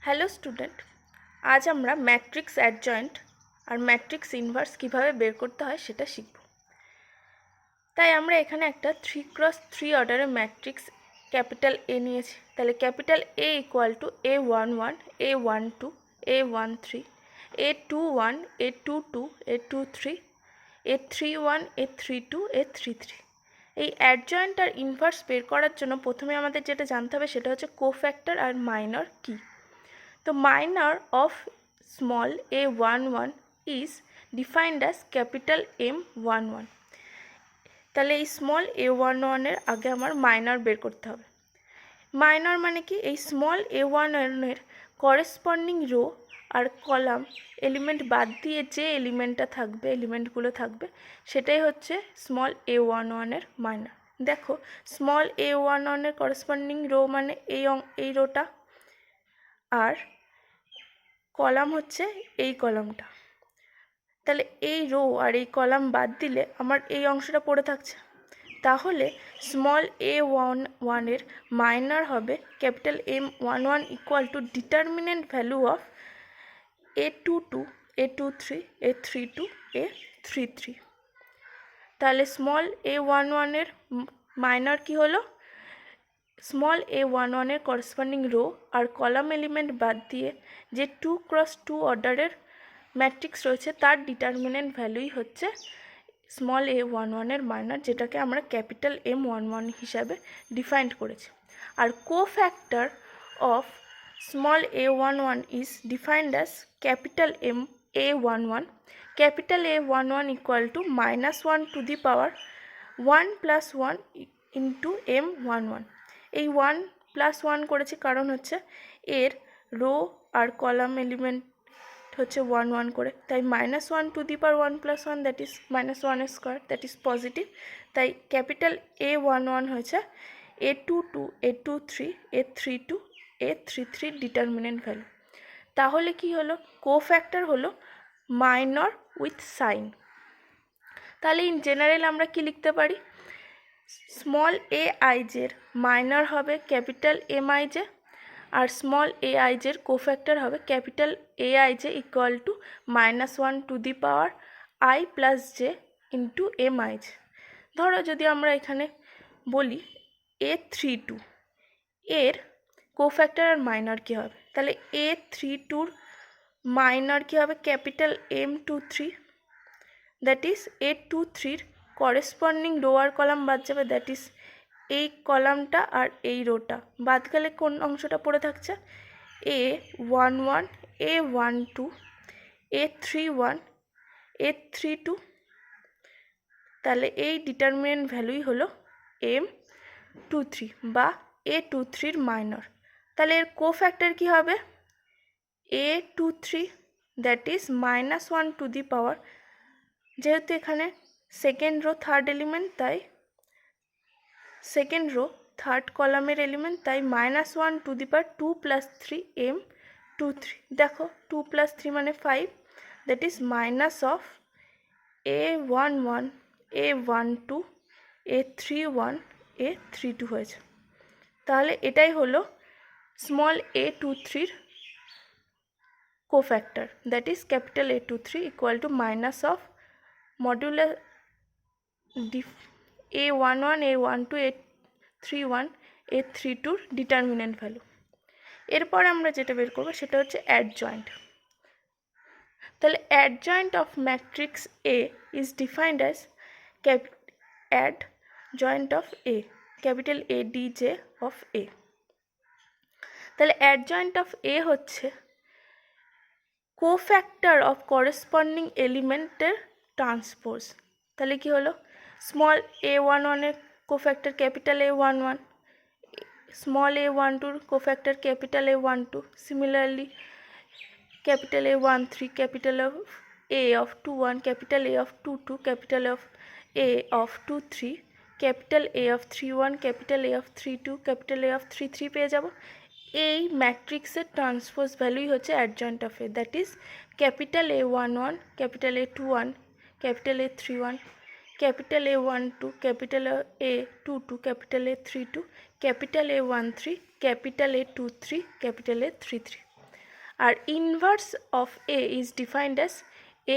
Hello student, আজ আমরা matrix adjoint আর matrix inverse কীভাবে বের করতে হয় সেটা শিখব। তাই আমরা এখানে একটা 3x3 অর্ডারের ম্যাট্রিক্স ক্যাপিটাল এ নিয়েছি। তাহলে capital A equal to A11, A12, A13, A21, A22, A23, A31, A32, A33। এই অ্যাডজয়েন্ট আর ইনভার্স বের করার জন্য প্রথমে আমাদের যেটা জানতে হবে সেটা হচ্ছে কোফ্যাক্টর আর মাইনর কী। তো minor of small a11 is defined as capital M11। তাহলে এই স্মল a11 এর আগে আমার মাইনর বের করতে হবে। মাইনর মানে কি, এই স্মল a11 এর করেসপন্ডিং রো আর কলাম এলিমেন্ট বাদ দিয়ে যে এলিমেন্টগুলো থাকবে সেটাই হচ্ছে স্মল a11 এর মাইনর। দেখো, স্মল a11 এর করেসপন্ডিং রো মানে এই রোটা, আর কলাম হচ্ছে এই কলামটা। তাহলে এই রো আর এই কলাম বাদ দিলে আমার এই অংশটা পড়ে থাকছে। তাহলে স্মল a11 এর মাইনর হবে capital M11 equal to determinant value of A22, A23, A32, A33। তাহলে স্মল a11 এর মাইনর কি হলো? স্মল a11 এর করেসপন্ডিং রো আর কলাম এলিমেন্ট বাদ দিয়ে যে 2x2 অর্ডারের ম্যাট্রিক্স রয়েছে তার ডিটারমিনেন্ট ভ্যালুই হচ্ছে স্মল a11 এর মাইনর, যেটাকে আমরা ক্যাপিটাল M11 হিসাবে ডিফাইন্ড করেছি। আর cofactor of small a11 is defined as capital A11। ক্যাপিটাল A11 equal to -1 to the power 1 + 1 into M11। এই 1+1 করেছি কারণ হচ্ছে এর রো আর কলাম এলিমেন্ট হচ্ছে 1 1 করে, তাই -1 to the power 1 + 1 that is -1² that is positive. তাই ক্যাপিটাল A11 হয়েছে A22, A23, A32, A33 determinant value. তাহলে কি হলো? কোফ্যাক্টর হলো মাইনর উইথ সাইন। তাহলে ইন জেনারেল আমরা কি লিখতে পারি? স্মল aij মাইনর হবে ক্যাপিটাল MIJ, আর স্মল aij কোফ্যাক্টর হবে capital AIJ equal to -1 to the power I + j into MIJ। ধরো যদি আমরা এখানে বলি A32 এর কোফ্যাক্টর আর মাইনর কী হবে? তাহলে A32 মাইনর কী হবে? Capital M23, that is A23 corresponding row আর কলাম বাদ যাবে, দ্যাট ইজ এই কলামটা আর এই রোটা বাদ গেলে কোন অংশটা পড়ে থাকছে? A11, A12, A31, A32। তাহলে এই ডিটারমিনেন্ট ভ্যালুই হলো M23 বা A23 মাইনর। তাহলে এর কোফ্যাক্টর কি হবে? A23 that is -1 to the power, যেহেতু এখানে সেকেন্ড রো থার্ড এলিমেন্ট তাই সেকেন্ড রো থার্ড কলামের এলিমেন্ট, তাই -1 টু দি পাওয়ার 2 + 3 M23। দেখো 2 + 3 মানে 5, that is minus of A11, A12, A31, A32 হয়েছে। তাহলে এটাই হলো small A23 cofactor, that is capital A23 equal to minus of modulus A11, A12, A31, A32 determinant value. এরপর আমরা যেটা বের করবো সেটা হচ্ছে অ্যাডজয়েন্ট। তাহলে adjoint of matrix A is defined as adjoint of A, capital ADJ of A। তাহলে adjoint of A হচ্ছে কোফ্যাক্টর অফ করেসপন্ডিং এলিমেন্টের ট্রান্সপোজ। তাহলে কি হলো? স্মল a11 এর cofactor capital A11, small a12 cofactor capital A12, similarly capital A13, capital of A of 21, capital A of 22, capital of A of 23, capital A of 31, capital A of 32, capital A of 33 পেয়ে যাব। এই ম্যাট্রিক্সের transpose ভ্যালুই হচ্ছে adjoint of A, that is capital A11, capital A21, capital A31, capital A12, capital A22, capital A32, capital A13, capital A23, capital A33। আর inverse of A is defined as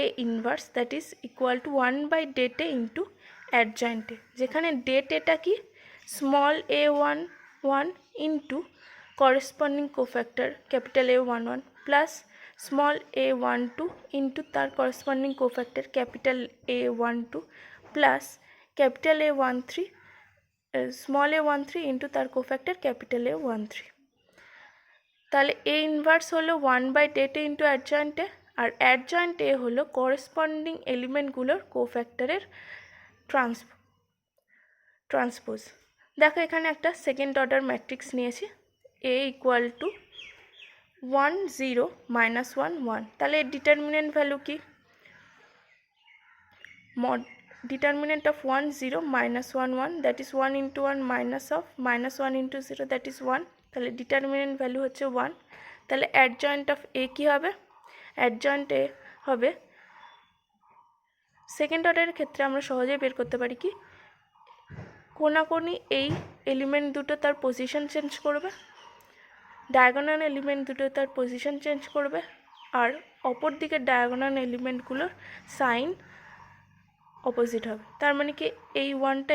A inverse that is equal to 1/det A into adjoint A, যেখানে det এটা কি small a11 into corresponding cofactor capital A11 plus small a12 into তার corresponding cofactor capital A12 plus capital A13 small a13 into তার cofactor capital A13। তাহলে A inverse হলো 1/det A into adjoint A, আর adjoint A হলো corresponding এলিমেন্টগুলোর কোফ্যাক্টরের transpose. দেখো এখানে একটা second order matrix নিয়েছি, এ ইকুয়াল টু 1 0 -1 1। তাহলে এর ডিটারমিনেন্ট ভ্যালু কি? Determinant of 1 0 -1 1 that is 1 into 1 minus of -1 into 0 that is 1। তাহলে ডিটারমিনেন্ট ভ্যালু হচ্ছে 1। তাহলে অ্যাডজয়েন্ট অফ এ কী হবে? অ্যাডজয়েন্ট এ হবে, সেকেন্ড অর্ডারের ক্ষেত্রে আমরা সহজেই বের করতে পারি কি, কোনাকুনি এই এলিমেন্ট দুটো তার পজিশন চেঞ্জ করবে, ডায়াগোনাল এলিমেন্ট দুটো তার পজিশন চেঞ্জ করবে, আর অপর দিকের ডায়াগোনাল এলিমেন্টগুলোর সাইন অপোজিট হবে। তার মানে কি এই ওয়ানটা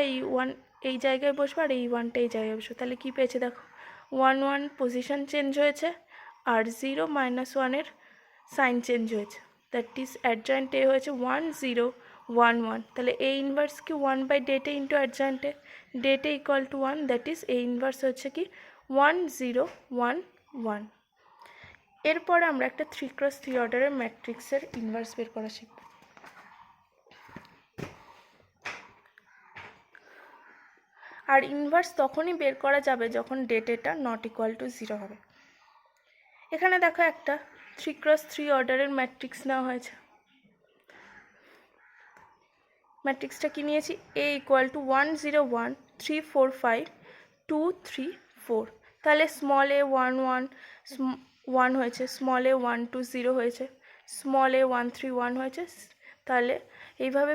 এই জায়গায় বসবে আর এই ওয়ানটা এই জায়গায় বসবে। তাহলে কী পেয়েছে দেখো, 1 1 পজিশন চেঞ্জ হয়েছে আর 0 -1 সাইন চেঞ্জ হয়েছে, দ্যাট ইজ অ্যাডজয়েন্ট এ হয়েছে 1 0 1 1। তাহলে এ ইনভার্স কি 1/det A into adjoint A, det A equal to 1, that is A inverse হচ্ছে কি 1 0 1 1। এরপরে আমরা একটা 3x3 অর্ডারের ম্যাট্রিক্সের ইনভার্স বের করা শিখব। আর ইনভার্স তখনই বের করা যাবে যখন det এটা নট ইকুয়াল টু 0 হবে। এখানে দেখো একটা 3x3 অর্ডারের ম্যাট্রিক্স নেওয়া হয়েছে। ম্যাট্রিক্সটা কি নিয়েছি, এ ইকুয়াল টু 1 0 1 3 4 5 2 3 4। তাহলে স্মল a1 1 1 হয়েছে, স্মল a1 2 0 হয়েছে, স্মল a1 3 1 হয়েছে। তাহলে এইভাবে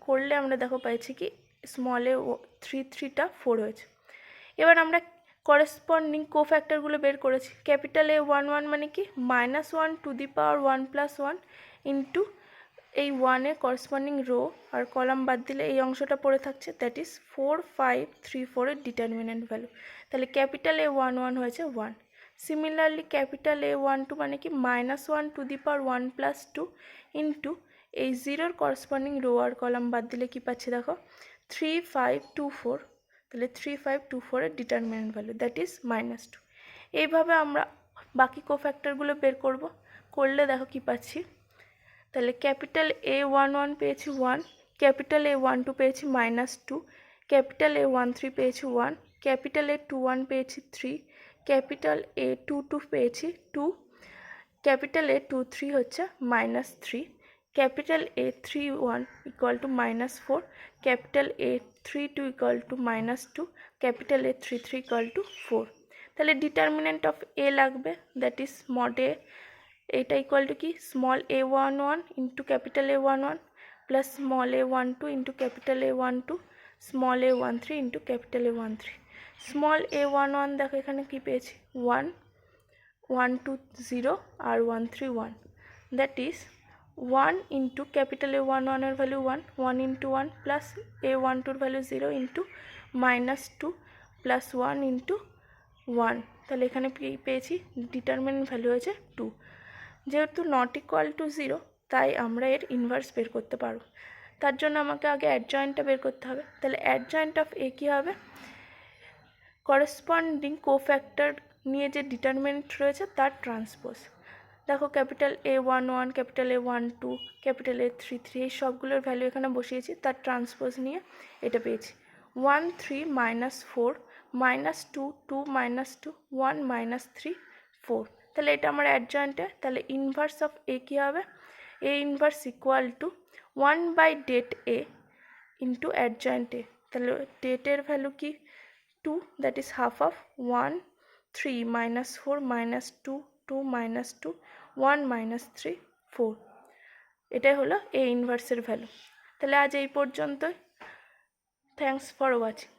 করলে আমরা দেখো পাইছি কি স্মল a3 3টা 4 হয়েছে। এবার আমরা করেসপন্ডিং কোফ্যাক্টরগুলো বের করেছি। ক্যাপিটাল A11 মানে কি -1 টু দি পাওয়ার 1 + 1 ইন্টু এই 1-এর করেসপন্ডিং রো আর কলাম বাদ দিলে এই অংশটা পড়ে থাকছে, দ্যাট ইজ 4 5 3 4 এর ডিটারমিনেন্ট ভ্যালু। তাহলে ক্যাপিটাল A11 হয়েছে 1। সিমিলারলি ক্যাপিটাল A12 মানে কি -1 টু দি পাওয়ার 1 + 2 ইন্টু এই 0-র করেসপন্ডিং রো আর কলাম বাদ দিলে কি পাচ্ছি দেখো 3 5 2 4। তাহলে 3 5 2 4 এর ডিটারমিনেন্ট ভ্যালু দ্যাট ইজ -2। এইভাবে আমরা বাকি কোফ্যাক্টরগুলো বের করলে দেখো কি পাচ্ছি। তাহলে ক্যাপিটাল A11 পেয়েছি 1, ক্যাপিটাল A12 পেয়েছি -2, ক্যাপিটাল A13 পেয়েছি 1, ক্যাপিটাল A21 পেয়েছি 3, ক্যাপিটাল A22 পেয়েছি 2, ক্যাপিটাল A23 হচ্ছে -3, capital A31 equal to -4, capital A32 equal to -2, capital A33 equal to 4। তাহলে ডিটারমিনেন্ট অফ এ লাগবে, দ্যাট ইজ স্মল এ, এটা ইকুয়াল টু কি small a11 into capital A11 plus small a12 into capital A12 small a13 into capital A13। Small a11 দেখো এখানে কি পেয়েছি 1 1 2 0 আর 1 3 1, that is 1 into capital A11 এর value 1 1 into 1 plus A12 এর value 0 into -2 plus 1 into 1। তাহলে এখানে পেয়েছি determinant value হয়েছে 2। যেহেতু নট ইকুয়াল টু 0 তাই আমরা এর ইনভার্স বের করতে পারব। তার জন্য আমাকে আগে অ্যাডজয়েন্টটা বের করতে হবে। তাহলে অ্যাডজয়েন্ট অফ এ কী হবে, করেসপন্ডিং কোফ্যাক্টর নিয়ে যে ডিটারমিনেন্ট রয়েছে তার ট্রান্সপোজ। দেখো capital A11 capital A12 capital A33 এই সবগুলোর ভ্যালু এখানে বসিয়েছি, তার ট্রান্সপোজ নিয়ে এটা পেয়েছি 1 3 -4 -2 2 -2 1 -3 4। তাহলে এটা আমার অ্যাডজয়েন্টে। তাহলে ইনভার্স অফ এ কী হবে, A inverse equal to 1/det A into adjoint A. তাহলে ডেটের ভ্যালু কি 2, দ্যাট ইজ হাফ অফ 1 3 -4 -2 2 -2 1 -3 4। এটাই হলো এ ইনভার্সের ভ্যালু। তাহলে আজ এই পর্যন্তই। Thanks for watching.